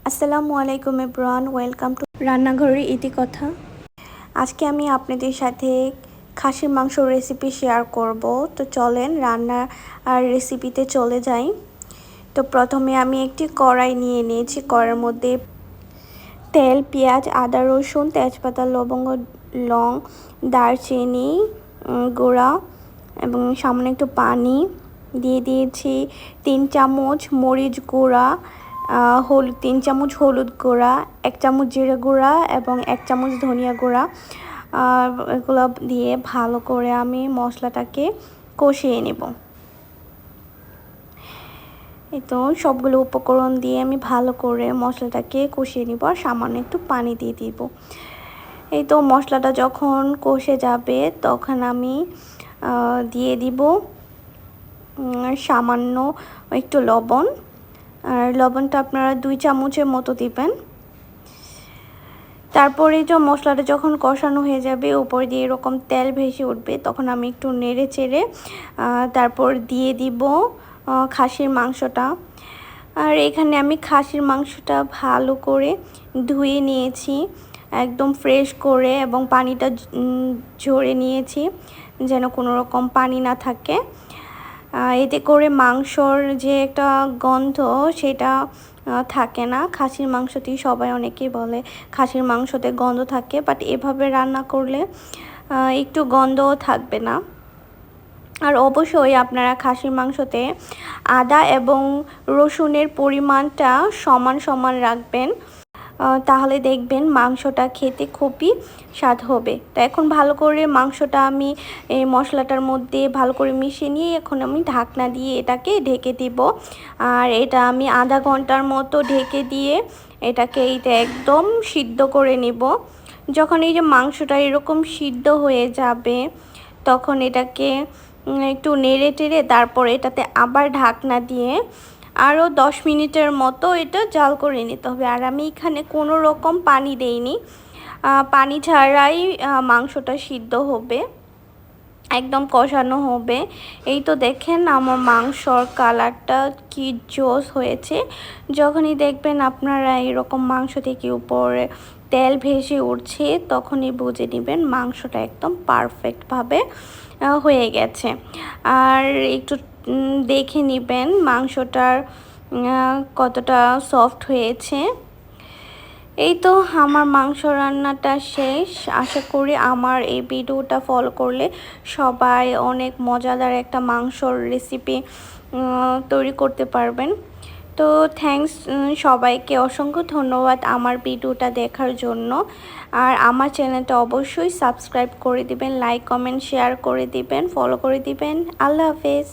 আসসালামু আলাইকুম everyone, welcome to রান্নাঘরের ইতিকথা। আজকে আমি আপনাদের সাথে খাসির মাংসর রেসিপি শেয়ার করব। তো চলেন রান্নার রেসিপিতে চলে যাই। তো প্রথমে আমি একটি কড়াই নিয়ে নিয়েছি। কড়াইয়ের মধ্যে তেল, পেঁয়াজ, আদা, রসুন, তেজপাতা, লবঙ্গ, লং, দারচিনি গুঁড়া এবং সামান্য একটু পানি দিয়ে দিয়েছি। 3 চামচ মরিচ গুঁড়া, 3 চামচ হলুদ গুঁড়া, 1 চামচ জিরে গুঁড়া এবং 1 চামচ ধনিয়া গুঁড়া। এগুলো দিয়ে ভালো করে আমি মশলাটাকে কষিয়ে নেব। এই তো সবগুলো উপকরণ দিয়ে আমি ভালো করে মশলাটাকে কষিয়ে নিব আর সামান্য একটু পানি দিয়ে দিব। এই তো মশলাটা যখন কষে যাবে তখন আমি দিয়ে দিব সামান্য একটু লবণ। আর লবণটা আপনারা 2 চামচের মতো দিবেন। তারপরে যে মশলাটা যখন কষানো হয়ে যাবে, উপর দিয়ে এরকম তেল ভেসে উঠবে, তখন আমি একটু নেড়ে চেড়ে তারপর দিয়ে দিব খাসির মাংসটা। আর এখানে আমি খাসির মাংসটা ভালো করে ধুয়ে নিয়েছি, একদম ফ্রেশ করে, এবং পানিটা ঝরে নিয়েছি যেন কোনো রকম পানি না থাকে। এতে করে মাংসর যে একটা গন্ধ সেটা থাকে না। খাসির মাংসতেই সবাই অনেকেই বলে খাসির মাংসতে গন্ধ থাকে, বাট এভাবে রান্না করলে একটু গন্ধও থাকবে না। আর অবশ্যই আপনারা খাসির মাংসতে আদা এবং রসুনের পরিমাণটা সমান সমান রাখবেন, তাহলে দেখবেন মাংসটা খেতে খুবই স্বাদ হবে। তো এখন ভালো করে মাংসটা আমি এই মশলাটার মধ্যে ভালো করে মিশিয়ে নিয়ে এখন আমি ঢাকনা দিয়ে এটাকে ঢেকে দিব। আর এটা আমি আধা ঘন্টার মতো ঢেকে দিয়ে এটাকে একদম সিদ্ধ করে নেব। যখন এই যে মাংসটা এরকম সিদ্ধ হয়ে যাবে তখন এটাকে একটু নেড়ে টেড়ে তারপর এটাতে আবার ঢাকনা দিয়ে আরও 10 মিনিটের মতো এটা জাল করে নিতে হবে। আর আমি এখানে কোনো রকম পানি দেইনি, পানি ছাড়াই মাংসটা সিদ্ধ হবে, একদম কষানো হবে। এই তো দেখেন আমার মাংসর কালারটা কি জোস হয়েছে। যখনই দেখবেন আপনারা এরকম মাংস থেকে উপরে তেল ভেসে উঠছে তখনই বুঝে নেবেন মাংসটা একদম পারফেক্টভাবে হয়ে গেছে। আর একটু দেখে নেবেন মাংসটার কতটা সফট হয়েছে। এই তো আমার মাংস রান্নাটা শেষ। আশা করি আমার এই ভিডিওটা ফলো করলে সবাই অনেক মজাদার একটা মাংসর রেসিপি তৈরি করতে পারবেন। তো থ্যাঙ্কস, সবাইকে অসংখ্য ধন্যবাদ আমার ভিডিওটা দেখার জন্য। আর আমার চ্যানেলটা অবশ্যই সাবস্ক্রাইব করে দিবেন, লাইক কমেন্ট শেয়ার করে দিবেন, ফলো করে দিবেন। আল্লাহ হাফেজ।